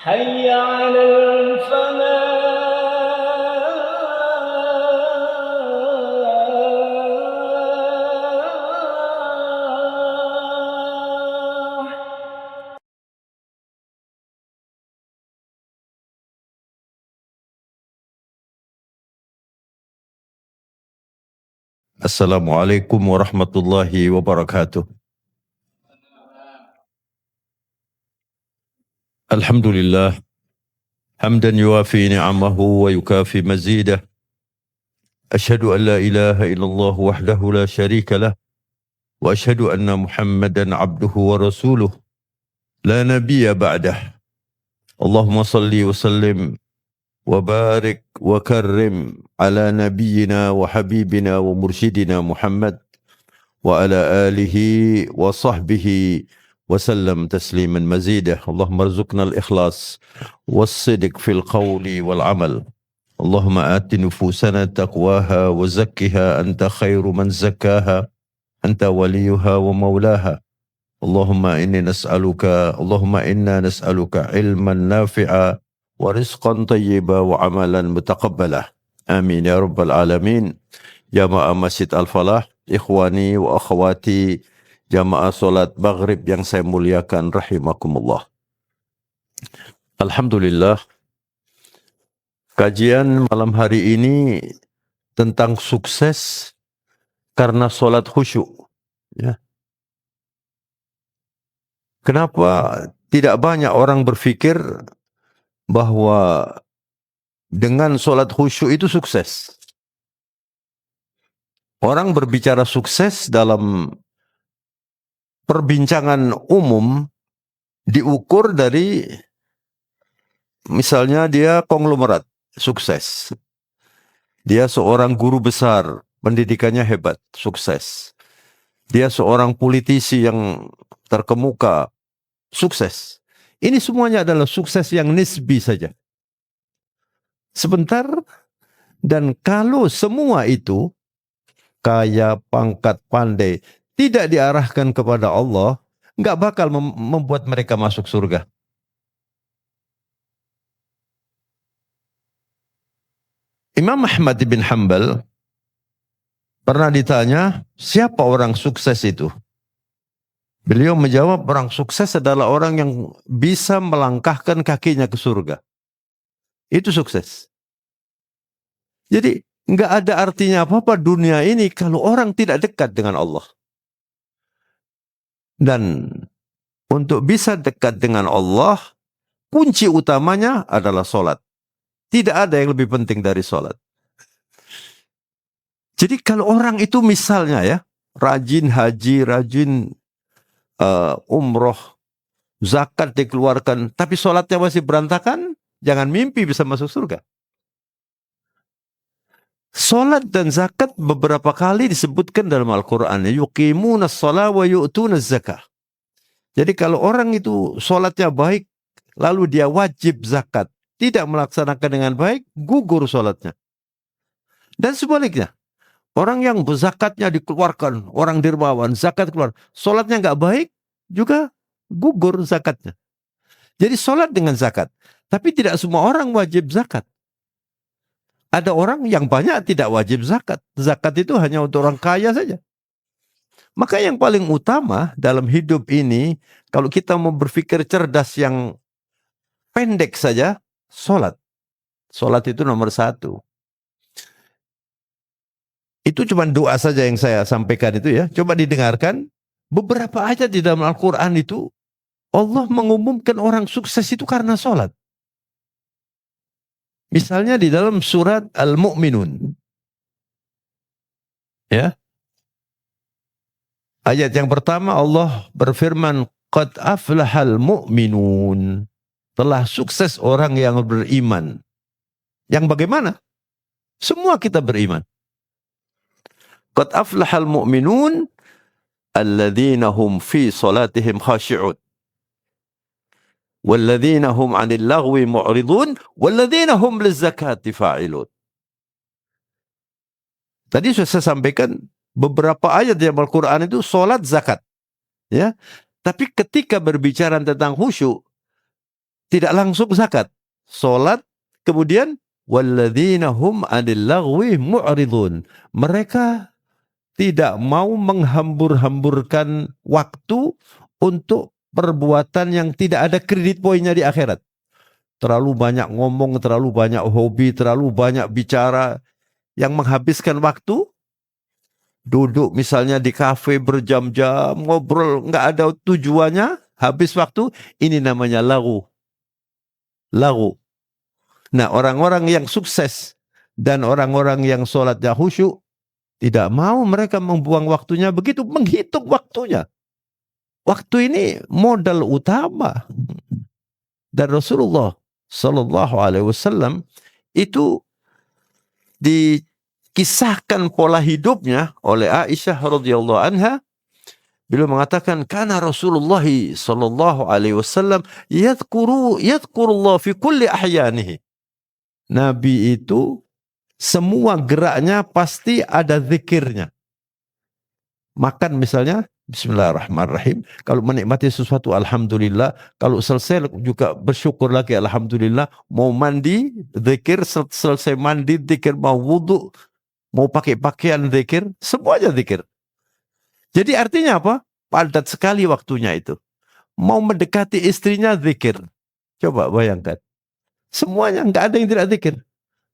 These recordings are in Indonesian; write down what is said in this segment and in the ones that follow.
حي على الفلاح. Assalamualaikum warahmatullahi wabarakatuh. Alhamdulillah, hamdan yuafi ni'amahu wa yukafi mazidah. Ashhadu an la ilaha illallah wahdahu la syarika lah. Wa ashhadu anna Muhammadan abduhu wa rasuluh. La nabiyya ba'dah. Allahumma salli wa sallim wa barik wa karrim ala nabiyyina wa habibina wa mursyidina Muhammad wa ala alihi wa sahbihi wa sallam tasliman mazidah. Allahumma arzuqna al-ikhlas was-sidq fil qawli wal amal. Allahumma ati nufusana taqwaha wa zakkiha anta khairu man zakkaha anta waliyuha wa maulaha. Allahumma inna nas'aluka ilman nafi'a wa rizqan tayyiba wa amalan mutaqabbalah. Amin ya rabbal alamin. Jamaah Masjid Al-Falah, ikhwani wa akhwati, jamaah solat maghrib yang saya muliakan rahimakumullah. Alhamdulillah, kajian malam hari ini tentang sukses karena solat khusyuk. Ya. Kenapa tidak banyak orang berpikir bahwa dengan solat khusyuk itu sukses? Orang berbicara sukses dalam perbincangan umum diukur dari misalnya dia konglomerat, sukses. Dia seorang guru besar, pendidikannya hebat, sukses. Dia seorang politisi yang terkemuka, sukses. Ini semuanya adalah sukses yang nisbi saja. Sebentar, dan kalau semua itu, kaya, pangkat, pandai, tidak diarahkan kepada Allah, nggak bakal membuat mereka masuk surga. Imam Ahmad bin Hanbal pernah ditanya, siapa orang sukses itu? Beliau menjawab, orang sukses adalah orang yang bisa melangkahkan kakinya ke surga. Itu sukses. Jadi, nggak ada artinya apa-apa dunia ini kalau orang tidak dekat dengan Allah. Dan untuk bisa dekat dengan Allah, kunci utamanya adalah solat. Tidak ada yang lebih penting dari solat. Jadi kalau orang itu misalnya ya, rajin haji, rajin umroh, zakat dikeluarkan, tapi solatnya masih berantakan, jangan mimpi bisa masuk surga. Solat dan zakat beberapa kali disebutkan dalam Al-Quran. Yuqimuna as-salah wa yu'tuna az-zakah. Jadi kalau orang itu solatnya baik, lalu dia wajib zakat, tidak melaksanakan dengan baik, gugur solatnya. Dan sebaliknya, orang yang zakatnya dikeluarkan, orang dermawan, zakat keluar, solatnya nggak baik, juga gugur zakatnya. Jadi solat dengan zakat. Tapi tidak semua orang wajib zakat. Ada orang yang banyak tidak wajib zakat. Zakat itu hanya untuk orang kaya saja. Maka yang paling utama dalam hidup ini, kalau kita mau berpikir cerdas yang pendek saja, solat. Solat itu nomor satu. Itu cuma doa saja yang saya sampaikan itu ya. Coba didengarkan. Beberapa ayat di dalam Al-Quran itu, Allah mengumumkan orang sukses itu karena solat. Misalnya di dalam surat Al-Mu'minun. Ya. Ayat yang pertama Allah berfirman, Qad aflahal mu'minun. Telah sukses orang yang beriman. Yang bagaimana? Semua kita beriman. Qad aflahal mu'minun alladzina hum fi salatihim khashi'un. Walladzina hum 'anil lagwi mu'ridun walladzina hum lizzakati fa'ilun. Tadi sudah saya sampaikan beberapa ayat di Al-Quran itu solat zakat. Ya. Tapi ketika berbicara tentang khusyuk, tidak langsung zakat. Salat, kemudian walladzina hum 'anil lagwi mu'ridun. Mereka tidak mau menghambur-hamburkan waktu untuk perbuatan yang tidak ada kredit poinnya di akhirat. Terlalu banyak ngomong, terlalu banyak hobi, terlalu banyak bicara yang menghabiskan waktu. Duduk misalnya di kafe berjam-jam, ngobrol, nggak ada tujuannya, habis waktu, ini namanya lagu. Lagu. Nah, orang-orang yang sukses dan orang-orang yang sholatnya khusyuk, tidak mau mereka membuang waktunya begitu, menghitung waktunya. Waktu ini modal utama. Dan Rasulullah Sallallahu Alaihi Wasallam itu dikisahkan pola hidupnya oleh Aisyah radhiyallahu anha. Beliau mengatakan, karena Rasulullah Sallallahu Alaihi Wasallam yadhkurullah fi kulli ahyanihi. Nabi itu semua geraknya pasti ada zikirnya. Makan misalnya, Bismillahirrahmanirrahim. Kalau menikmati sesuatu, Alhamdulillah. Kalau selesai juga bersyukur lagi, Alhamdulillah. Mau mandi, zikir. Selesai mandi, zikir. Mau wudhu, mau pakai pakaian, zikir. Semuanya zikir. Jadi artinya apa? Padat sekali waktunya itu. Mau mendekati istrinya, zikir. Coba bayangkan. Semuanya, nggak ada yang tidak zikir.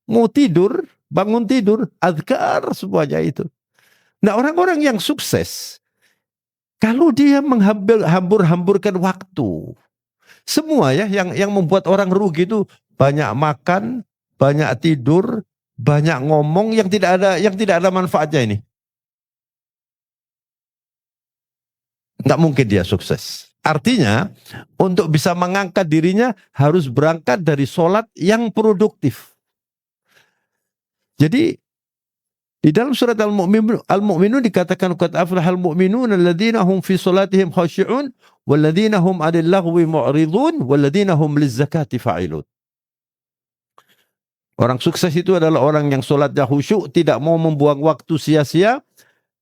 Mau tidur, bangun tidur, azkar semuanya itu. Nah, orang-orang yang sukses, kalau dia menghambur-hamburkan waktu, semua ya yang membuat orang rugi itu banyak makan, banyak tidur, banyak ngomong yang tidak ada manfaatnya ini. Nggak mungkin dia sukses. Artinya, untuk bisa mengangkat dirinya harus berangkat dari sholat yang produktif. Jadi di dalam surat Al-Mu'minun dikatakan, qad aflahal mu'minun alladzina hum fi salatihim khashi'un walladzina hum 'anil lagwi mu'ridun walladzina hum lizzakati fa'ilun. Orang sukses itu adalah orang yang salatnya khusyuk, tidak mau membuang waktu sia-sia,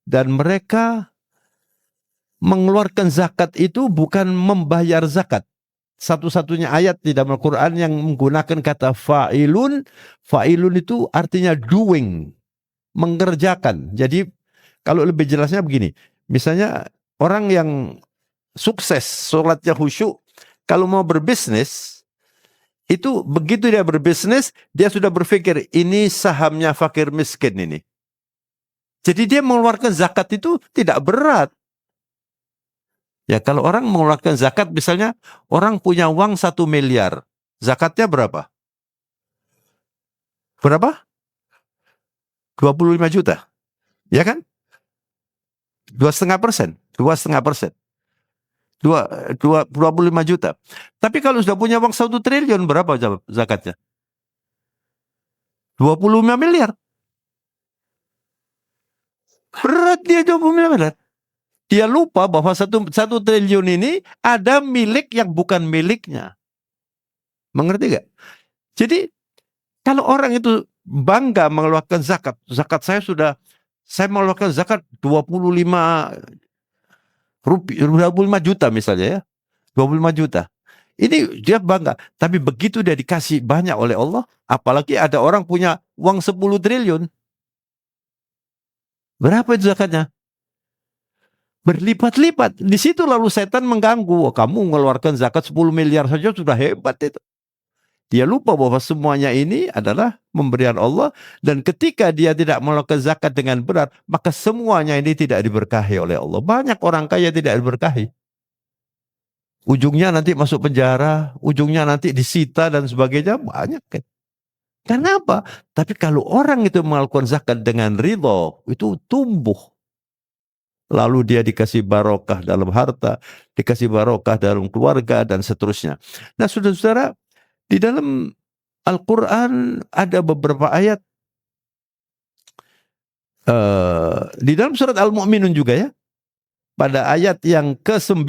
dan mereka mengeluarkan zakat itu bukan membayar zakat. Satu-satunya ayat di dalam Al-Quran yang menggunakan kata fa'ilun. Fa'ilun itu artinya doing, mengerjakan. Jadi kalau lebih jelasnya begini, misalnya orang yang sukses, sholatnya khusyuk, kalau mau berbisnis, itu begitu dia berbisnis, dia sudah berpikir, ini sahamnya fakir miskin ini. Jadi dia mengeluarkan zakat itu tidak berat. Ya, kalau orang mengeluarkan zakat, misalnya orang punya uang 1 miliar, zakatnya berapa? Berapa? 25 juta. Ya kan? 2,5%. 2,5%. 25 juta. Tapi kalau sudah punya uang 1 triliun, berapa zakatnya? 25 miliar. Berat dia 25 miliar. Dia lupa bahwa 1 triliun ini ada milik yang bukan miliknya. Mengerti gak? Jadi kalau orang itu bangga mengeluarkan zakat, saya mengeluarkan zakat 25 juta misalnya ya, 25 juta. Ini dia bangga, tapi begitu dia dikasih banyak oleh Allah, apalagi ada orang punya uang 10 triliun. Berapa itu zakatnya? Berlipat-lipat. Di situ lalu setan mengganggu. Kamu mengeluarkan zakat 10 miliar saja sudah hebat itu. Dia lupa bahwa semuanya ini adalah pemberian Allah, dan ketika dia tidak mengeluarkan zakat dengan benar, maka semuanya ini tidak diberkahi oleh Allah. Banyak orang kaya tidak diberkahi. Ujungnya nanti masuk penjara, ujungnya nanti disita dan sebagainya, banyak kan. Kenapa? Tapi kalau orang itu melakukan zakat dengan ridho, itu tumbuh. Lalu dia dikasih barokah dalam harta, dikasih barokah dalam keluarga, dan seterusnya. Nah, saudara-saudara, di dalam Al-Quran ada beberapa ayat, di dalam surat Al-Mu'minun juga ya, pada ayat yang ke-9,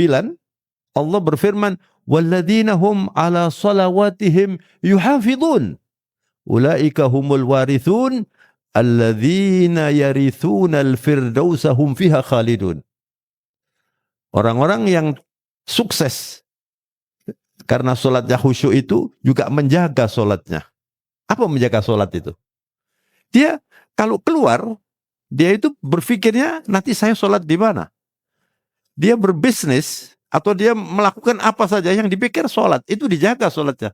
Allah berfirman, walladzina hum ala salawatihim yuhafidun, ulaika humul warithun, alladzina yarithuna al-firdausa hum fiha khalidun. Orang-orang yang sukses Karena solatnya khusyuk itu juga menjaga solatnya. Apa menjaga solat itu? Dia kalau keluar, dia itu berpikirnya nanti saya solat di mana? Dia berbisnis atau dia melakukan apa saja yang dipikir solat, itu dijaga solatnya.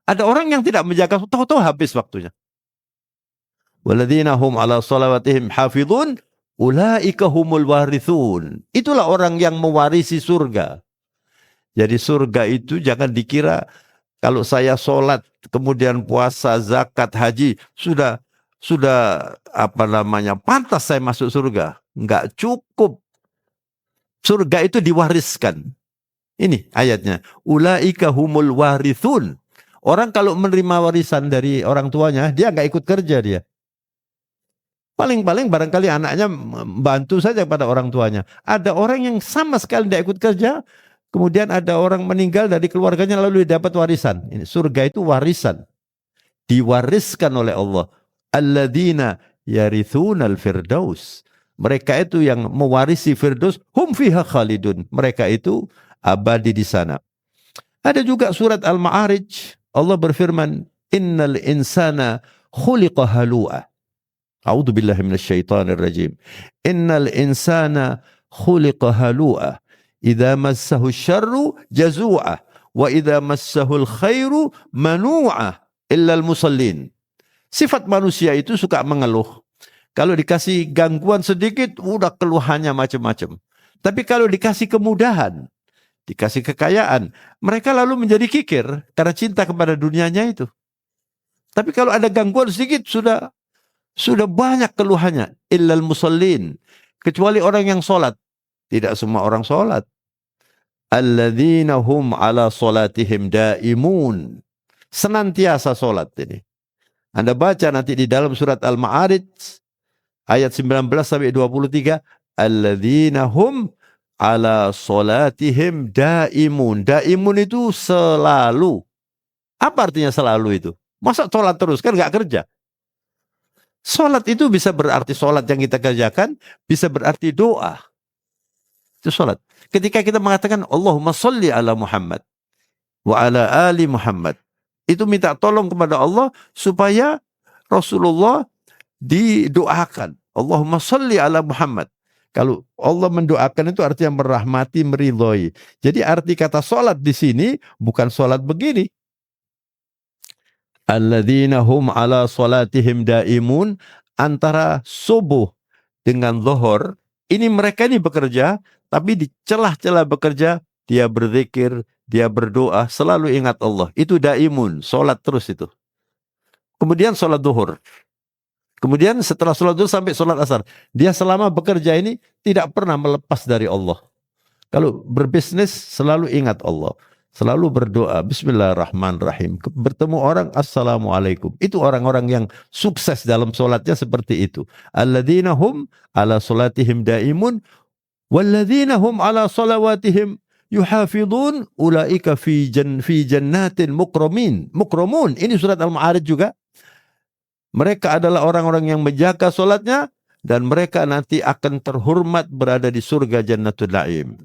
Ada orang yang tidak menjaga, tahu-tahu habis waktunya. Walladzina hum ala salawatihim hafidhun ulaika humul warithun. Itulah orang yang mewarisi surga. Jadi surga itu jangan dikira kalau saya sholat, kemudian puasa, zakat, haji, sudah pantas saya masuk surga. Enggak cukup. Surga itu diwariskan. Ini ayatnya. Ulaika humul warithun. Orang kalau menerima warisan dari orang tuanya, dia enggak ikut kerja dia. Paling-paling barangkali anaknya bantu saja pada orang tuanya. Ada orang yang sama sekali tidak ikut kerja, kemudian ada orang meninggal dari keluarganya lalu dia dapat warisan. Ini surga itu warisan. Diwariskan oleh Allah. Alladzina yarithunal firdaus. Mereka itu yang mewarisi firdaus, hum fiha khalidun. Mereka itu abadi di sana. Ada juga surat Al-Ma'arij, Allah berfirman, innal insana khuliqa halu'a. A'udzu billahi minasyaitonir rajim. Innal insana khuliqa halu'a. Idza massahu syarru jazu'a wa idza massahu khairu manu'a illa al-musallin. Sifat manusia itu suka mengeluh. Kalau dikasih gangguan sedikit, udah keluhannya macam-macam. Tapi kalau dikasih kemudahan, dikasih kekayaan, mereka lalu menjadi kikir karena cinta kepada dunianya itu. Tapi kalau ada gangguan sedikit, sudah banyak keluhannya. Illal musallin. Kecuali orang yang sholat. Tidak semua orang sholat. Alladzina hum ala sholatihim daimun. Senantiasa sholat ini. Anda baca nanti di dalam surat Al-Ma'arij ayat 19 sampai 23, alladzina hum ala sholatihim daimun. Daimun itu selalu. Apa artinya selalu itu? Masa sholat terus? Kan nggak kerja. Sholat itu bisa berarti sholat yang kita kerjakan, bisa berarti doa. Itu sholat. Ketika kita mengatakan Allahumma sholli ala Muhammad wa ala ali Muhammad, itu minta tolong kepada Allah supaya Rasulullah didoakan. Allahumma sholli ala Muhammad. Kalau Allah mendoakan itu artinya merahmati, meridhoi. Jadi arti kata sholat di sini bukan sholat begini. Alladzina hum ala sholatihim daimun, antara subuh dengan zuhur, ini mereka ini bekerja, tapi di celah-celah bekerja, dia berzikir, dia berdoa, selalu ingat Allah. Itu daimun, sholat terus itu. Kemudian sholat zuhur. Kemudian setelah sholat zuhur sampai sholat asar. Dia selama bekerja ini tidak pernah melepas dari Allah. Kalau berbisnis selalu ingat Allah. Selalu berdoa, bismillahirrahmanirrahim. Bertemu orang, assalamualaikum. Itu orang-orang yang sukses dalam sholatnya seperti itu. Alladzina hum ala sholatihim daimun. Walladzina hum ala salawatihim yuhafidun. Ulaika fi jannatin mukramun. Ini surat Al-Ma'arij juga. Mereka adalah orang-orang yang menjaga sholatnya. Dan mereka nanti akan terhormat berada di surga Jannatul Na'im.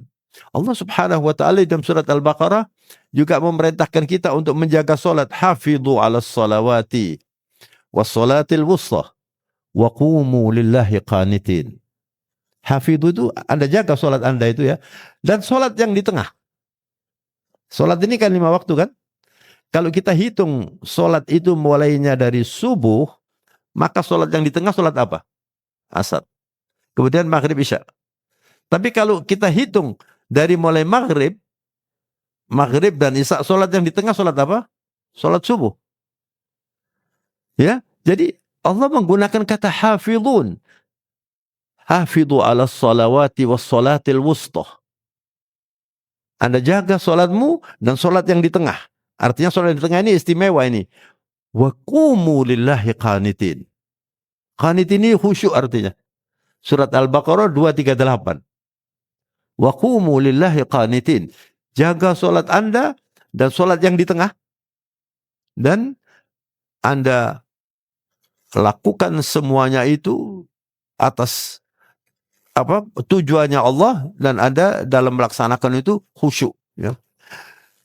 Allah subhanahu wa ta'ala dalam surat Al-Baqarah juga memerintahkan kita untuk menjaga solat. Hafidhu ala salawati wa salatil wusta wa qumu lillahi qanitin. Hafidhu itu Anda jaga solat Anda itu ya. Dan solat yang di tengah. Solat ini kan 5 waktu kan. Kalau kita hitung solat itu mulainya dari subuh, maka solat yang di tengah solat apa? Asar. Kemudian maghrib isya. Tapi kalau kita hitung dari mulai maghrib dan isya, solat yang di tengah solat apa? Solat subuh. Ya, jadi Allah menggunakan kata hafidhun. Hafidhu ala salawati was salatil wusta. Anda jaga solatmu dan solat yang di tengah. Artinya solat yang di tengah ini istimewa ini. Wa qumu lillahi qanitin. Qanitin ini khusyuk artinya. Surat Al-Baqarah 238. Wa qumu lillahi qanitin. Jaga solat Anda dan solat yang di tengah. Dan Anda lakukan semuanya itu atas tujuannya Allah, dan Anda dalam melaksanakan itu khusyuk. Ya.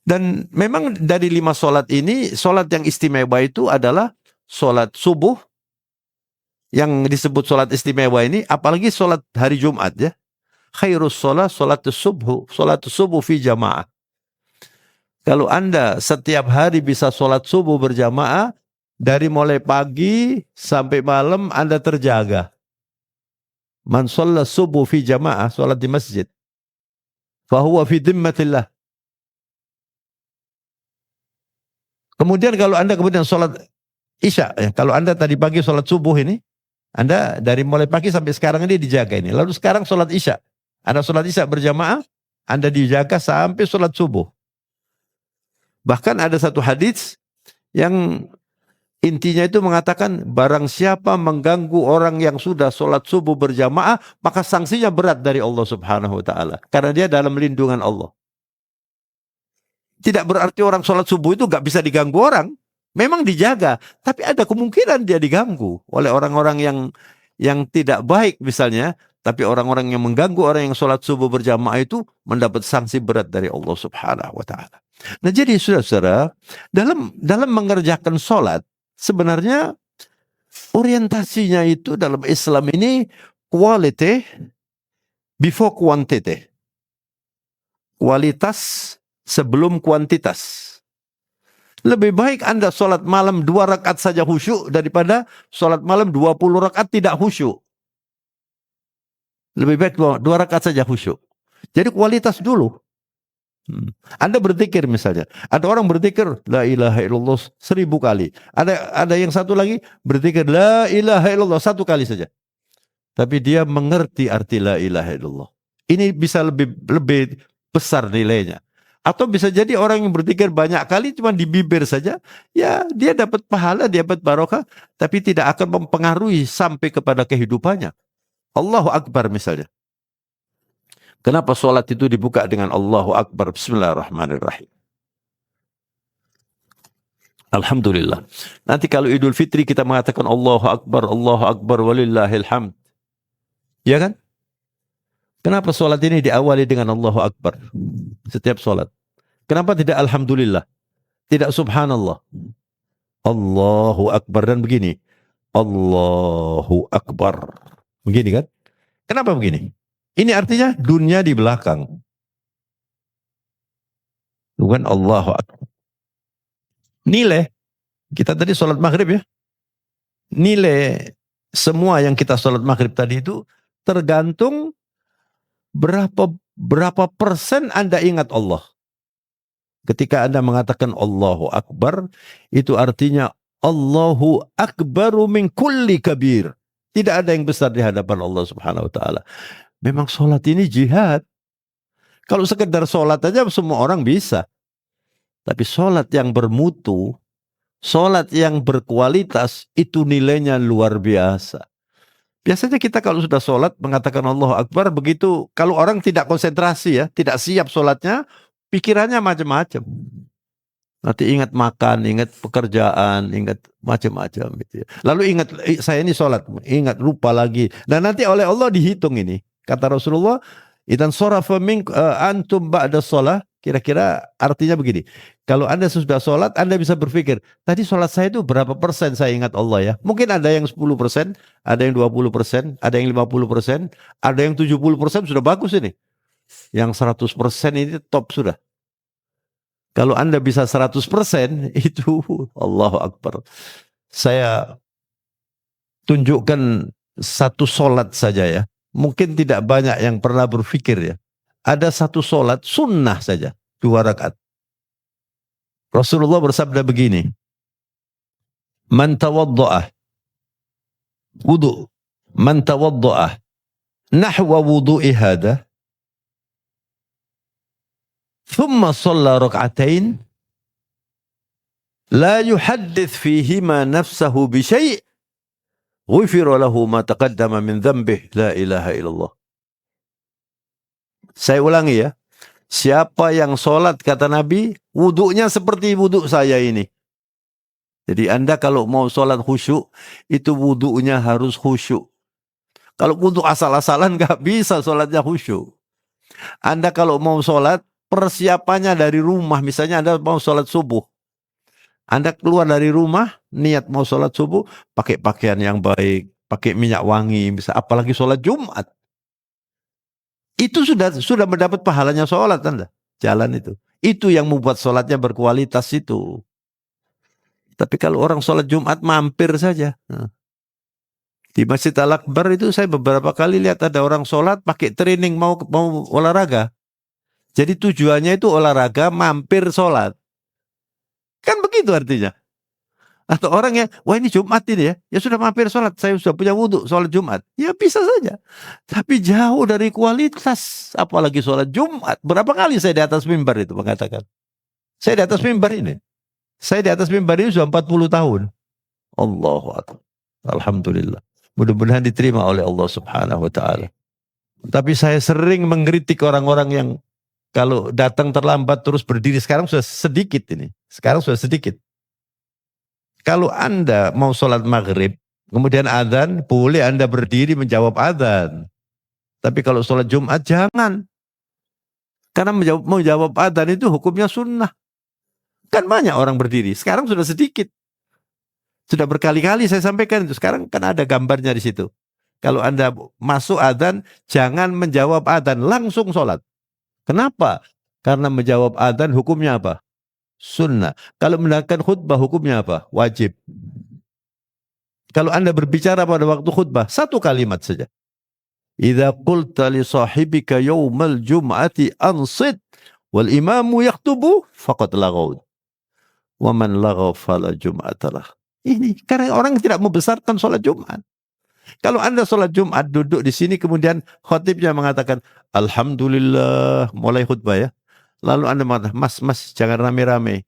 Dan memang dari 5 solat ini, solat yang istimewa itu adalah solat subuh, yang disebut solat istimewa ini, apalagi solat hari Jumat ya. Khairus solat, solat subuh fi jamaah. Kalau Anda setiap hari bisa solat subuh berjamaah, dari mulai pagi sampai malam Anda terjaga. Man shalla subuh fi jamaah, solat di masjid, fahuwa fi dhimmatillah. Kemudian kalau Anda kemudian sholat Isya, ya, kalau Anda tadi pagi sholat subuh ini, Anda dari mulai pagi sampai sekarang ini dijaga ini. Lalu sekarang sholat Isya, Anda sholat Isya berjamaah, Anda dijaga sampai sholat subuh. Bahkan ada satu hadis yang intinya itu mengatakan, barang siapa mengganggu orang yang sudah sholat subuh berjamaah, maka sanksinya berat dari Allah Subhanahu wa Ta'ala. Karena dia dalam lindungan Allah. Tidak berarti orang sholat subuh itu gak bisa diganggu orang. Memang dijaga, tapi ada kemungkinan dia diganggu oleh orang-orang yang tidak baik misalnya. Tapi orang-orang yang mengganggu orang yang sholat subuh berjamaah itu mendapat sanksi berat dari Allah Subhanahu wa Ta'ala. Nah, jadi saudara-saudara, dalam mengerjakan sholat, sebenarnya orientasinya itu dalam Islam ini quality before quantity. Kualitas sebelum kuantitas. Lebih baik Anda sholat malam 2 rakaat saja khusyuk daripada sholat malam 20 rakaat tidak khusyuk. Lebih baik 2 rakaat saja khusyuk. Jadi kualitas dulu. Anda berzikir misalnya. Ada orang berzikir la ilaha illallah 1000 kali. Ada yang satu lagi berzikir la ilaha illallah 1 kali saja. Tapi dia mengerti arti la ilaha illallah. Ini bisa lebih besar nilainya. Atau bisa jadi orang yang berzikir banyak kali cuma di bibir saja, ya dia dapat pahala, dia dapat barokah, tapi tidak akan mempengaruhi sampai kepada kehidupannya. Allahu Akbar misalnya. Kenapa sholat itu dibuka dengan Allahu Akbar? Bismillahirrahmanirrahim. Alhamdulillah. Nanti kalau Idul Fitri kita mengatakan Allahu Akbar walillahil hamd. Ya kan? Kenapa sholat ini diawali dengan Allahu Akbar? Setiap sholat. Kenapa tidak Alhamdulillah? Tidak Subhanallah? Allahu Akbar dan begini. Allahu Akbar. Begini kan? Kenapa begini? Ini artinya dunia di belakang. Bukan Allahu Akbar. Nilai. Kita tadi sholat maghrib ya. Nilai semua yang kita sholat maghrib tadi itu tergantung berapa persen Anda ingat Allah. Ketika Anda mengatakan Allahu Akbar, itu artinya Allahu Akbaru min kulli kabir. Tidak ada yang besar di hadapan Allah Subhanahu wa Ta'ala. Memang sholat ini jihad. Kalau sekedar sholat aja semua orang bisa. Tapi sholat yang bermutu, sholat yang berkualitas, itu nilainya luar biasa. Biasanya kita kalau sudah sholat mengatakan Allahu Akbar, begitu kalau orang tidak konsentrasi ya, tidak siap sholatnya, pikirannya macam-macam. Nanti ingat makan, ingat pekerjaan, ingat macam-macam gitu ya. Lalu ingat saya ini sholat, ingat lupa lagi. Dan nanti oleh Allah dihitung ini. Kata Rasulullah, idan sarafa antum ba'da sholat. Kira-kira artinya begini. Kalau Anda sudah sholat, Anda bisa berpikir, tadi sholat saya itu berapa persen saya ingat Allah ya. Mungkin ada yang 10%, ada yang 20%, ada yang 50%, ada yang 70% sudah bagus ini. Yang 100% ini top sudah. Kalau Anda bisa 100%, itu Allahu Akbar. Saya tunjukkan satu sholat saja ya. Mungkin tidak banyak yang pernah berpikir ya. Ada satu sholat sunnah saja, 2 rakaat. Rasulullah bersabda begini, Man tawadda'ah wudu, man tawadda'ah nahwa wudu'i hada, thumma shalla rak'atain, la yuhaddith fihima nafsahu bi syai', ghufira lahu ma taqaddama min dhanbihi, la ilaha illallah. Saya ulangi ya. Siapa yang sholat, kata Nabi, wuduknya seperti wuduk saya ini. Jadi Anda kalau mau sholat khusyuk, itu wuduknya harus khusyuk. Kalau wuduk asal-asalan gak bisa sholatnya khusyuk. Anda kalau mau sholat, persiapannya dari rumah. Misalnya Anda mau sholat subuh. Anda keluar dari rumah, niat mau sholat subuh, pakai pakaian yang baik, pakai minyak wangi, bisa apalagi sholat Jumat. Itu sudah mendapat pahalanya sholat Anda. Jalan itu. Itu yang membuat sholatnya berkualitas itu. Tapi kalau orang sholat Jumat mampir saja. Di Masjid Al-Akbar itu saya beberapa kali lihat ada orang sholat pakai training mau olahraga. Jadi tujuannya itu olahraga mampir sholat. Kan begitu artinya. Atau orang yang, wah ini Jumat ini ya sudah mampir sholat, saya sudah punya wudhu sholat Jumat. Ya bisa saja. Tapi jauh dari kualitas, apalagi sholat Jumat. Berapa kali saya di atas mimbar itu mengatakan. Saya di atas mimbar ini. Saya di atas mimbar ini sudah 40 tahun. Allahu Akbar. Alhamdulillah. Mudah-mudahan diterima oleh Allah Subhanahu wa ta'ala. Tapi saya sering mengkritik orang-orang yang kalau datang terlambat terus berdiri. Sekarang sudah sedikit ini. Sekarang sudah sedikit. Kalau Anda mau sholat maghrib, kemudian adzan, boleh Anda berdiri menjawab adzan. Tapi kalau sholat Jumat, jangan. Karena menjawab adzan itu hukumnya sunnah. Kan banyak orang berdiri. Sekarang sudah sedikit. Sudah berkali-kali saya sampaikan itu. Sekarang kan ada gambarnya di situ. Kalau Anda masuk adzan, jangan menjawab adzan, langsung sholat. Kenapa? Karena menjawab adzan hukumnya apa? Sunnah. Kalau mendengarkan khutbah hukumnya apa? Wajib. Kalau Anda berbicara pada waktu khutbah, satu kalimat saja. Idza qulta li sahibika yawmal jum'ati ansit wal imamu yaktubu faqad laghaw. Wa man laghaw fala jum'atalah. Ini karena orang tidak membesarkan sholat Jumat. Kalau Anda sholat Jumat duduk di sini kemudian khatibnya mengatakan alhamdulillah, mulai khutbah ya. Lalu Anda mengatakan, mas jangan rame-rame.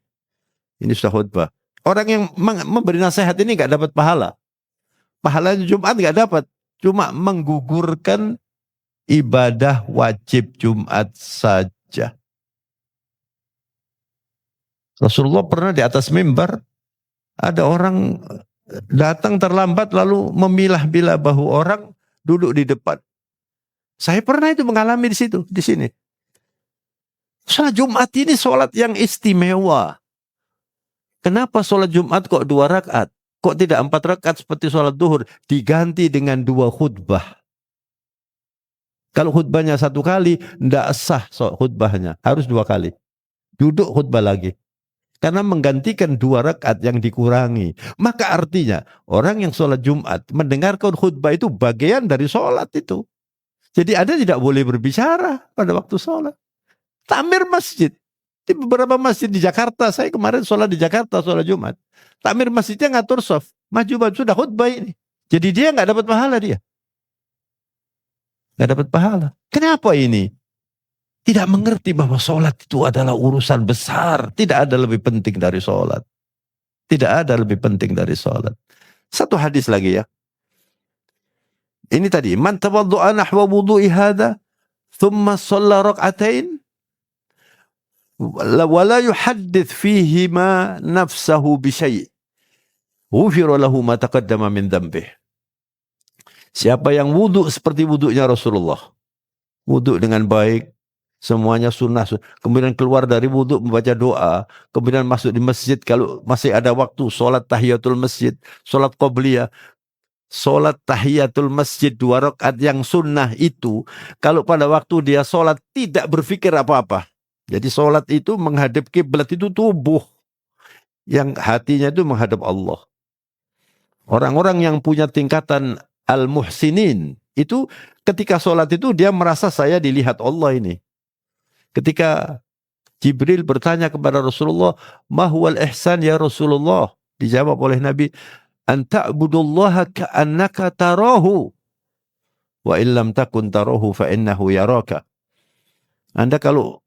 Ini sudah khutbah. Orang yang memberi nasihat ini nggak dapat pahala. Pahalanya Jumat nggak dapat. Cuma menggugurkan ibadah wajib Jumat saja. Rasulullah pernah di atas mimbar, ada orang datang terlambat lalu memilah-milah bahu orang duduk di depan. Saya pernah itu mengalami di situ, di sini. Sholat Jumat ini sholat yang istimewa. Kenapa sholat Jumat kok 2 rakaat? Kok tidak 4 rakaat seperti sholat duhur? Diganti dengan 2 khutbah. Kalau khutbahnya 1 kali, tidak sah khutbahnya. Harus 2 kali. Duduk khutbah lagi. Karena menggantikan 2 rakaat yang dikurangi. Maka artinya, orang yang sholat Jumat mendengarkan khutbah itu bagian dari sholat itu. Jadi Anda tidak boleh berbicara pada waktu sholat. Takmir masjid. Di beberapa masjid di Jakarta, saya kemarin sholat di Jakarta, sholat Jumat. Takmir masjidnya ngatur soft. Maju sudah khutbah ini. Jadi dia nggak dapat pahala dia. Nggak dapat pahala. Kenapa ini? Tidak mengerti bahwa sholat itu adalah urusan besar. Tidak ada lebih penting dari sholat. Tidak ada lebih penting dari sholat. Satu hadis lagi ya. Ini tadi. Man tawaddu'a nahwa wudu'i hadha. Thumma shalla rak'atain. Wala yuhaddits fihima nafsahu bisyai' ghufira lahu ma taqaddama min dhanbih. Siapa yang wudu seperti wudunya Rasulullah, wudu dengan baik, semuanya sunnah, kemudian keluar dari wudu membaca doa, kemudian masuk di masjid kalau masih ada waktu, sholat tahiyatul masjid, sholat qabliyah, sholat tahiyatul masjid 2 rakaat yang sunnah itu, kalau pada waktu dia sholat tidak berpikir apa-apa. Jadi sholat itu menghadap kiblat itu tubuh. Yang hatinya itu menghadap Allah. Orang-orang yang punya tingkatan al-muhsinin. Itu ketika sholat itu dia merasa saya dilihat Allah ini. Ketika Jibril bertanya kepada Rasulullah. Ma huwal ihsan ya Rasulullah. Dijawab oleh Nabi. An ta'budullaha ka'annaka tarahu. Wa illam takun tarahu fa innahu yaraka. Anda kalau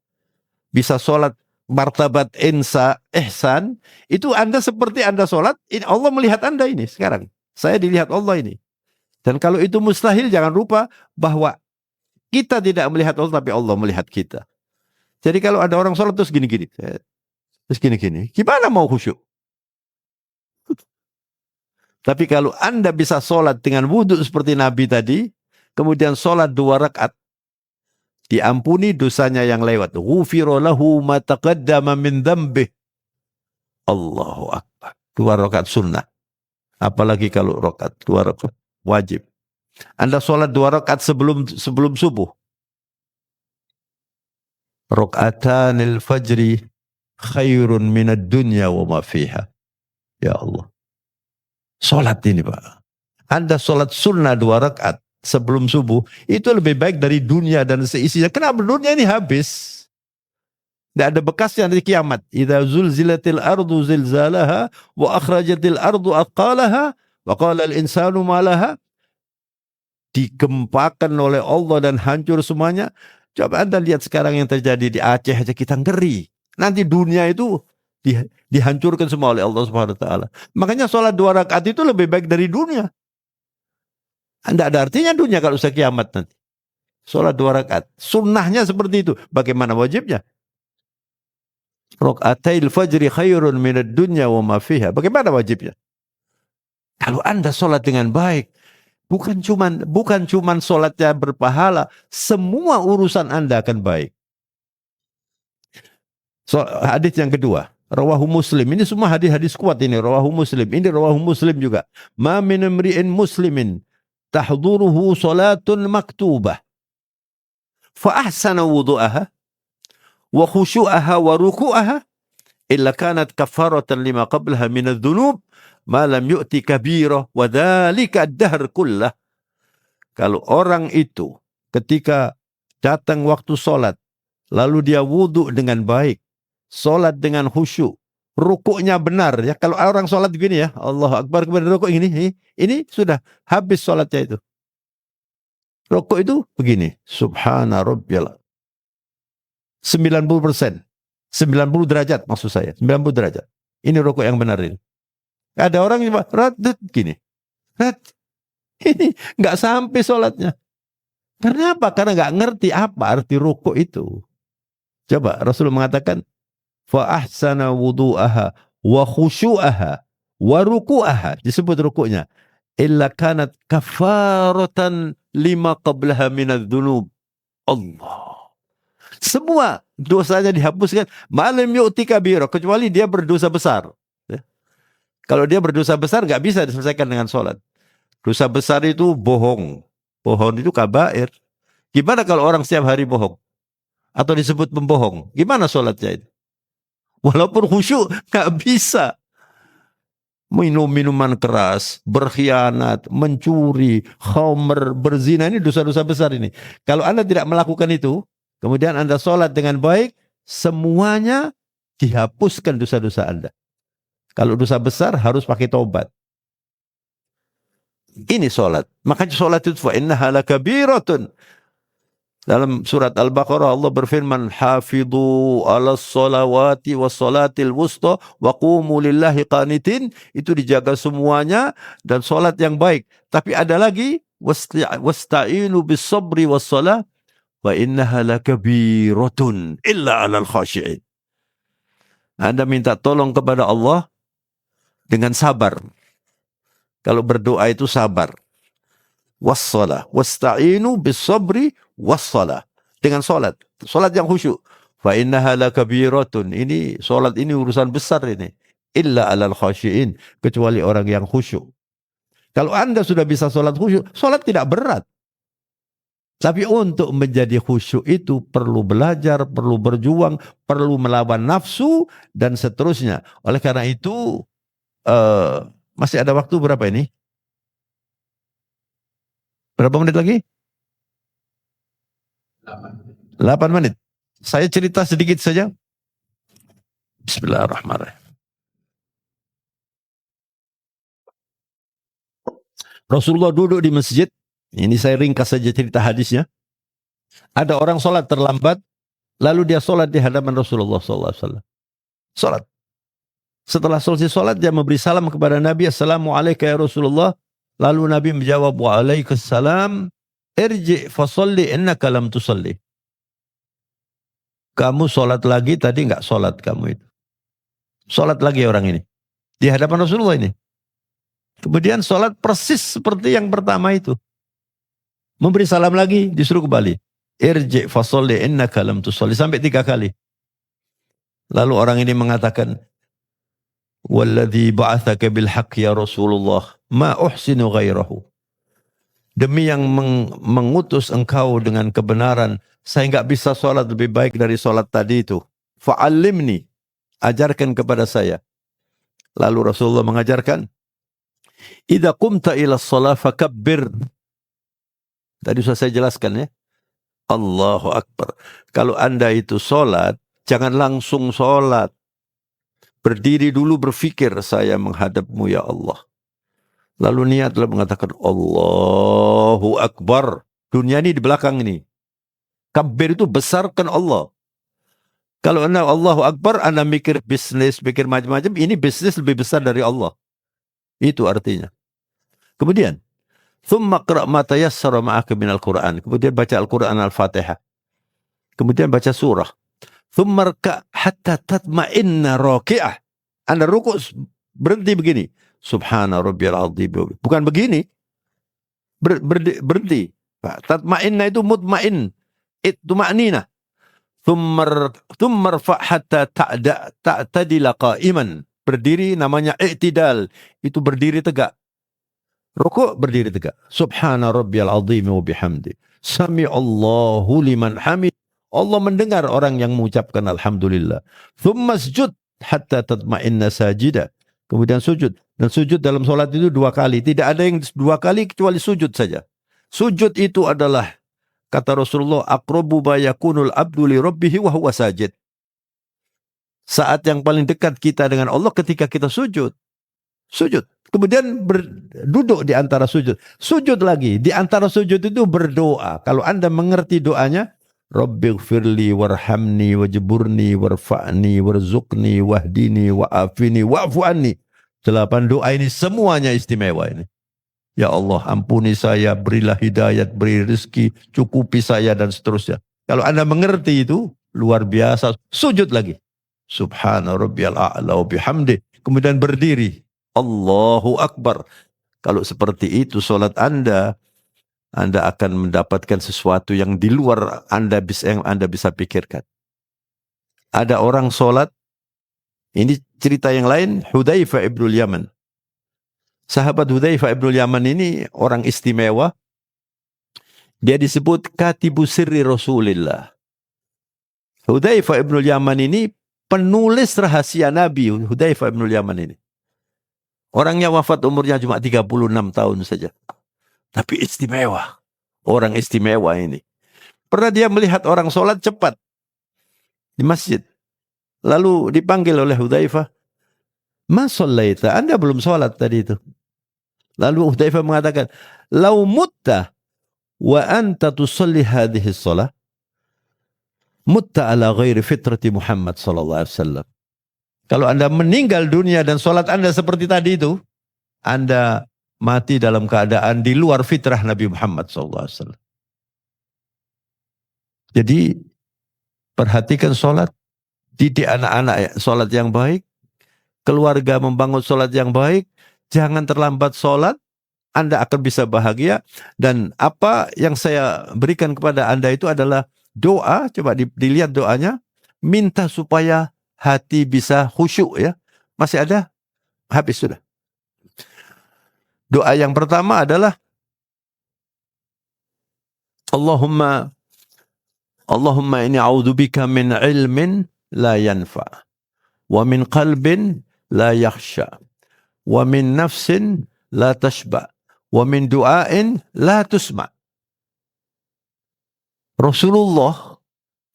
bisa sholat martabat ihsan, itu Anda seperti Anda sholat, Allah melihat Anda ini sekarang. Saya dilihat Allah ini. Dan kalau itu mustahil, jangan lupa bahwa kita tidak melihat Allah, tapi Allah melihat kita. Jadi kalau ada orang sholat terus gini-gini, gimana mau khusyuk? Tapi kalau Anda bisa sholat dengan wudhu seperti Nabi tadi, kemudian sholat 2 rakaat, diampuni dosanya yang lewat. Ghufira lahu ma taqaddama min dzambih. Allahu Akbar. 2 rakaat sunnah. Apalagi kalau rakaat 2 rakaat wajib. Anda sholat 2 rakaat sebelum subuh. Rakaatanil fajri khairun minad dunya wa ma fiha. Ya Allah. Sholat ini Pak. Anda sholat sunnah 2 rakaat sebelum subuh, itu lebih baik dari dunia dan seisinya. Kenapa? Dunia ini habis. Tidak ada bekasnya di kiamat. Idza zulzilatil ardu zilzalaha wa akhrajatil ardu athqalaha wa qala al-insanu ma laha. Digempakan oleh Allah dan hancur semuanya. Coba Anda lihat sekarang yang terjadi di Aceh aja kita ngeri. Nanti dunia itu dihancurkan semua oleh Allah Subhanahu wa taala. Makanya sholat 2 rakaat itu lebih baik dari dunia. Anda ada artinya dunia kalau usah kiamat nanti. Sholat 2 rakaat. Sunnahnya seperti itu. Bagaimana wajibnya? Rakaatil fajri khairun minad dunya wa ma fiha. Bagaimana wajibnya? Kalau Anda sholat dengan baik, bukan cuman sholatnya berpahala, semua urusan Anda akan baik. Hadis yang kedua, rawahu Muslim. Ini semua hadis-hadis kuat ini, rawahu Muslim. Ini rawahu Muslim juga. Ma min imri'in muslimin tahduruhu salatun maktubah fa ahsana wudu'aha wa khusyu'aha wa ruku'aha illa kanat kafaratan lima qablaha min adh-dhunub ma lam yu'ti kabira wa dhalika ad-dahr kullah. Kalau orang itu ketika datang waktu sholat, lalu dia wudhu dengan baik, sholat dengan khusyuk, rukuknya benar ya. Kalau orang sholat begini ya, Allahu Akbar, kemudian rukuk ini sudah habis sholatnya itu. Rukuk itu begini, subhana rabbiyal 90%, 90 derajat maksud saya, 90 derajat. Ini rukuk yang benar ini. Ada orang yang radut gini, ini nggak sampai sholatnya. Karena apa? Karena nggak ngerti apa arti rukuk itu. Coba Rasul mengatakan, fa ahsana wudu'aha wa khusyu'aha wa ruku'aha, disebut rukuknya, illa kanat kafaratan lima qablaha minadz dzunub. Allah. Semua dosanya dihapuskan, malam yu'ti kabira, kecuali dia berdosa besar. Ya. Kalau dia berdosa besar nggak bisa diselesaikan dengan sholat. Dosa besar itu bohong. Bohong itu kabair. Gimana kalau orang setiap hari bohong? Atau disebut pembohong? Gimana sholatnya itu? Walaupun khusyuk nggak bisa. Minum minuman keras, berkhianat, mencuri, khamr, berzina, ini dosa-dosa besar ini. Kalau Anda tidak melakukan itu, kemudian Anda sholat dengan baik, semuanya dihapuskan dosa-dosa Anda. Kalau dosa besar harus pakai taubat. Ini sholat. Makanya sholat itu fa innaha lakabiratun. Dalam surat Al-Baqarah Allah berfirman, hafidhu ala sholawati wa sholatil wusta wa qumu lillahi qanitin. Itu dijaga semuanya dan sholat yang baik. Tapi ada lagi, wasta'inu bis sabri was sholah wa innaha lakabiratun illa alal khashi'in. Anda minta tolong kepada Allah dengan sabar. Kalau berdoa itu sabar. Wassalah, wasta'inu bis sabri wassalah, dengan salat yang khusyuk. Fa innaha lakabiratun, ini salat ini urusan besar ini. Illa alal khasyiin, kecuali orang yang khusyuk. Kalau Anda sudah bisa salat khusyuk, salat tidak berat. Tapi untuk menjadi khusyuk itu perlu belajar, perlu berjuang, perlu melawan nafsu dan seterusnya. Oleh karena itu masih ada waktu berapa ini? Berapa menit lagi? 8 menit. Saya cerita sedikit saja. Bismillahirrahmanirrahim. Rasulullah duduk di masjid. Ini saya ringkas saja cerita hadisnya. Ada orang sholat terlambat, lalu dia sholat di hadapan Rasulullah SAW. Sholat. Setelah selesai sholat, dia memberi salam kepada Nabi. Assalamualaikum ya Rasulullah. Lalu Nabi menjawab, waalaikumsalam, irji fasalli innaka lam tusalli. Kamu sholat lagi, tadi enggak sholat kamu itu. Sholat lagi orang ini. Di hadapan Rasulullah ini. Kemudian sholat persis seperti yang pertama itu. Memberi salam lagi, disuruh kembali. irji' fasalli innaka lam tusalli, sampai 3 kali. Lalu orang ini mengatakan, walladzi ba'atsaka bil haqq ya Rasulullah, ma uhsinu ghairahu. Demi yang mengutus engkau dengan kebenaran, saya enggak bisa sholat lebih baik dari sholat tadi itu. Fa'allimni, ajarkan kepada saya. Lalu Rasulullah mengajarkan, idza qumta ila shalah fakabbir. Tadi sudah saya jelaskan ya. Allahu Akbar. Kalau Anda itu sholat, jangan langsung sholat. Berdiri dulu berfikir, saya menghadapmu ya Allah. Lalu niatlah mengatakan Allahu Akbar. Dunia ini di belakang ini. Kabir itu besarkan Allah. Kalau Anda Allahu Akbar, Anda mikir bisnis, mikir macam-macam, ini bisnis lebih besar dari Allah. Itu artinya. Kemudian, thumma qra' ma tayassara ma'aka minal Qur'an. Kemudian baca Al-Qur'an Al-Fatihah. Kemudian baca surah. Thumma rka' hatta tatma'inna raki'ah. Anda rukuk berhenti begini. Subhana rabbiyal azim. Bukan begini. Berhenti. Tatma'inna itu mutma'in. Itu ma'nina. Thumma rfa' hatta ta'tadila qa'iman. Berdiri namanya i'tidal. Itu berdiri tegak. Rukuk berdiri tegak. Subhana rabbiyal azim wa bihamdi. Sami'allahu liman hamid. Allah mendengar orang yang mengucapkan alhamdulillah. Thumma sujud hatta tatma'inna sajida. Kemudian sujud. Dan sujud dalam solat itu 2 kali. Tidak ada yang 2 kali kecuali sujud saja. Sujud itu adalah, kata Rasulullah, aqrabu ma yakunul abdu li rabbihi wa huwa sajid. Saat yang paling dekat kita dengan Allah ketika kita sujud. Sujud. Kemudian duduk di antara sujud. Sujud lagi. Di antara sujud itu berdoa. Kalau Anda mengerti doanya, Rabbighfirli warhamni wajburni warfa'ni warzuqni wahdini wa'afini wa'fu anni. 8 doa ini semuanya istimewa ini. Ya Allah, ampuni saya, berilah hidayat, beri rezeki, cukupi saya, dan seterusnya. Kalau Anda mengerti itu, luar biasa. Sujud lagi. Subhana rabbiyal a'la wa bihamdi. Kemudian berdiri. Allahu Akbar. Kalau seperti itu solat Anda akan mendapatkan sesuatu yang di luar yang Anda bisa pikirkan. Ada orang solat, ini cerita yang lain, Hudzaifah ibnul Yaman. Sahabat Hudzaifah ibnul Yaman ini orang istimewa. Dia disebut Katibu Sirri Rasulillah. Hudzaifah ibnul Yaman ini penulis rahasia Nabi. Hudzaifah ibnul Yaman ini. Orangnya wafat umurnya cuma 36 tahun saja. Tapi istimewa. Orang istimewa ini. Pernah dia melihat orang sholat cepat di masjid. Lalu dipanggil oleh Hudzaifah. Ma shallaita, Anda belum sholat tadi itu. Lalu Hudzaifah mengatakan, lau mutta wa anta tusalli hadhihi shalah, mutta ala ghairi fitrati Muhammad sallallahu alaihi wasallam. Kalau Anda meninggal dunia dan sholat Anda seperti tadi itu, Anda mati dalam keadaan di luar fitrah Nabi Muhammad SAW. Jadi perhatikan sholat, didik anak-anak sholat yang baik, keluarga membangun sholat yang baik, jangan terlambat sholat, Anda akan bisa bahagia. Dan apa yang saya berikan kepada Anda itu adalah doa, coba dilihat doanya, minta supaya hati bisa khusyuk ya. Masih ada? Habis sudah. Doa yang pertama adalah Allahumma inni a'udzubika min ilmin la yanfa, wa min qalbin la yakhsha, wa min nafsin la tashba, wa min du'ain la tusma. Rasulullah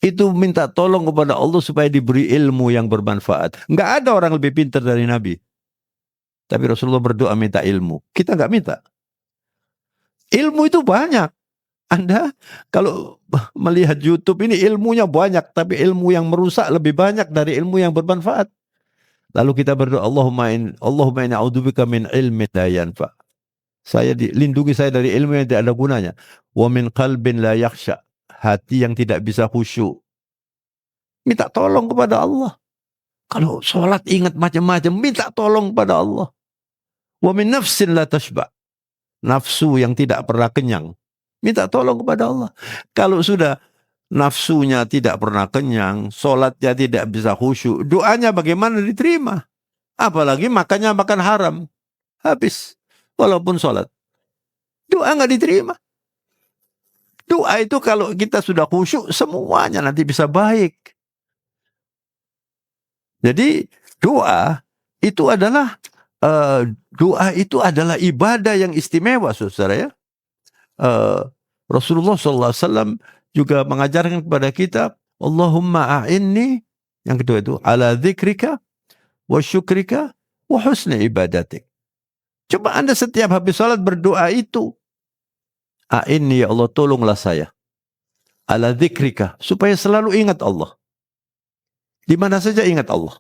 itu minta tolong kepada Allah supaya diberi ilmu yang bermanfaat. Enggak ada orang lebih pintar dari Nabi. Tapi Rasulullah berdoa minta ilmu. Kita enggak minta. Ilmu itu banyak. Anda kalau melihat YouTube ini ilmunya banyak. Tapi ilmu yang merusak lebih banyak dari ilmu yang bermanfaat. Lalu kita berdoa, Allahumma inni a'udzubika min ilmin la yanfa. Lindungi saya dari ilmu yang tidak ada gunanya. Wa min qalbin la yakhsha. Hati yang tidak bisa khusyuk. Minta tolong kepada Allah. Kalau sholat ingat macam-macam, minta tolong kepada Allah. Wa min nafsin la tashba. Nafsu yang tidak pernah kenyang. Minta tolong kepada Allah. Kalau sudah nafsunya tidak pernah kenyang, sholatnya tidak bisa khusyuk, doanya bagaimana diterima? Apalagi makannya makan haram, habis. Walaupun sholat, doa nggak diterima. Doa itu kalau kita sudah khusyuk, semuanya nanti bisa baik. Jadi doa itu adalah ibadah yang istimewa, saudara ya. Rasulullah SAW juga mengajarkan kepada kita, Allahumma a'inni, yang kedua itu, ala dzikrika wa syukrika wa husni ibadatik. Coba Anda setiap habis salat berdoa itu, a'inni ya Allah, tolonglah saya, ala dzikrika, supaya selalu ingat Allah. Di mana saja ingat Allah.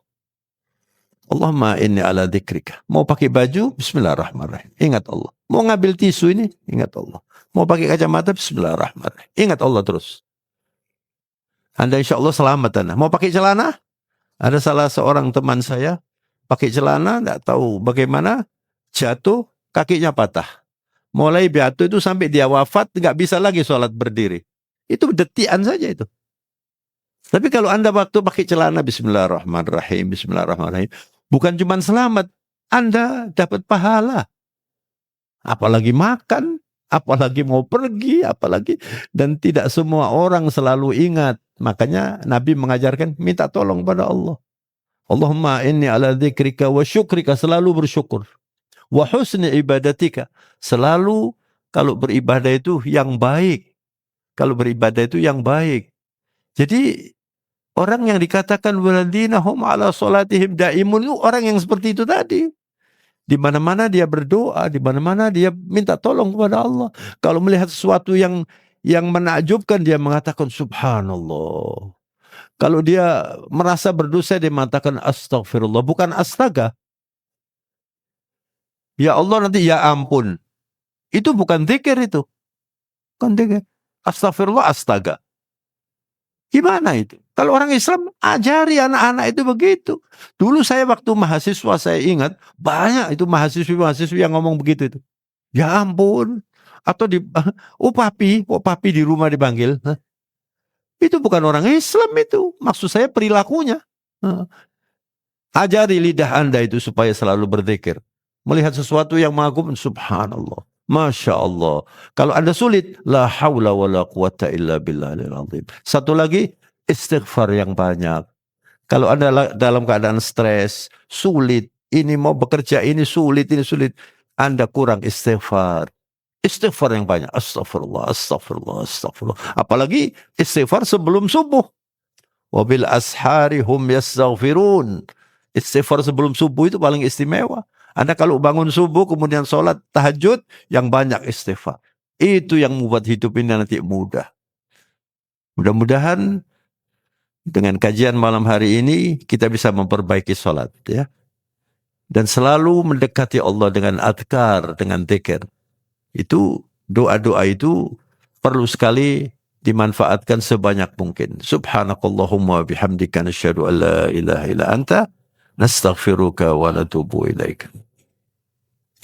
Allahumma inni ala dzikrika. Mau pakai baju, bismillahirrahmanirrahim, ingat Allah. Mau ngambil tisu ini, ingat Allah. Mau pakai kacamata, bismillahirrahmanirrahim, ingat Allah terus. Anda insya Allah selamat Anda. Mau pakai celana? Ada salah seorang teman saya pakai celana, tidak tahu bagaimana, jatuh, kakinya patah. Mulai jatuh itu sampai dia wafat, nggak bisa lagi sholat berdiri. Itu detikan saja itu. Tapi kalau Anda waktu pakai celana, bismillahirrahmanirrahim, bismillahirrahmanirrahim, bukan cuma selamat, Anda dapat pahala. Apalagi makan, apalagi mau pergi, apalagi. Dan tidak semua orang selalu ingat. Makanya Nabi mengajarkan, minta tolong pada Allah. Allahumma inni ala dzikrika wa syukrika, selalu bersyukur. Wa husni ibadatika, selalu kalau beribadah itu yang baik. Kalau beribadah itu yang baik. Jadi orang yang dikatakan waladina hum ala salatihim daimun, itu orang yang seperti itu tadi. Di mana-mana dia berdoa, di mana-mana dia minta tolong kepada Allah. Kalau melihat sesuatu yang menakjubkan, dia mengatakan subhanallah. Kalau dia merasa berdosa, dia mengatakan astaghfirullah, bukan astaga. Ya Allah, nanti ya ampun. Itu bukan zikir itu. Bukan zikir. Astaghfirullah, astaga. Gimana itu? Kalau orang Islam ajari anak-anak itu begitu. Dulu saya waktu mahasiswa, saya ingat banyak itu mahasiswi yang ngomong begitu itu. Ya ampun. Atau papi di rumah dipanggil. Itu bukan orang Islam itu. Maksud saya perilakunya. Ajari lidah Anda itu supaya selalu berzikir. Melihat sesuatu yang mengagumkan, subhanallah, masya Allah. Kalau Anda sulit, la haula wa la quwata illa billahil azim. Satu lagi, istighfar yang banyak. Kalau Anda dalam keadaan stres, sulit, ini mau bekerja, ini sulit, Anda kurang istighfar. Istighfar yang banyak. Astaghfirullah, astaghfirullah, astaghfirullah. Apalagi istighfar sebelum subuh. Wabil ashari hum yastaghfirun. Istighfar sebelum subuh itu paling istimewa. Anda kalau bangun subuh kemudian sholat tahajud, yang banyak istighfar. Itu yang membuat hidup ini nanti mudah. Mudah-mudahan dengan kajian malam hari ini kita bisa memperbaiki sholat, ya. Dan selalu mendekati Allah dengan adhkar, dengan dzikir. Itu doa-doa itu perlu sekali dimanfaatkan sebanyak mungkin. Subhanakallahumma bihamdika nasyhadu an la ilaha illa anta nastaghfiruka wa natubu ilaika.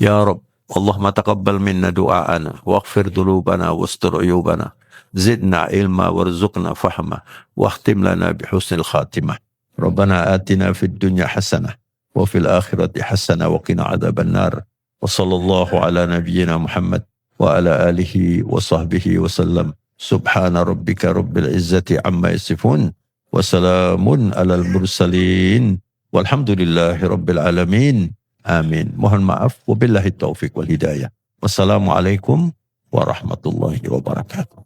Ya Rabb, Allahumma taqabbal minna du'aana waghfir dhunubana wastur uyubana zidna ilma warzuqna fahma wakhtim lana bihusnil khatimah. Rabbana atina fid dunya hasanah wa fil akhirati hasanah wa qina adzaban nar. Wa sallallahu ala nabiyyina Muhammad wa ala alihi wa sahbihi wa sallam. Subhana rabbika rabbil izzati amma yasifun wa salamun alal mursalin walhamdulillahi rabbil alamin. Amin. Mohon maaf. Wabillahi taufiq wal hidayah. Wassalamualaikum warahmatullahi wabarakatuh.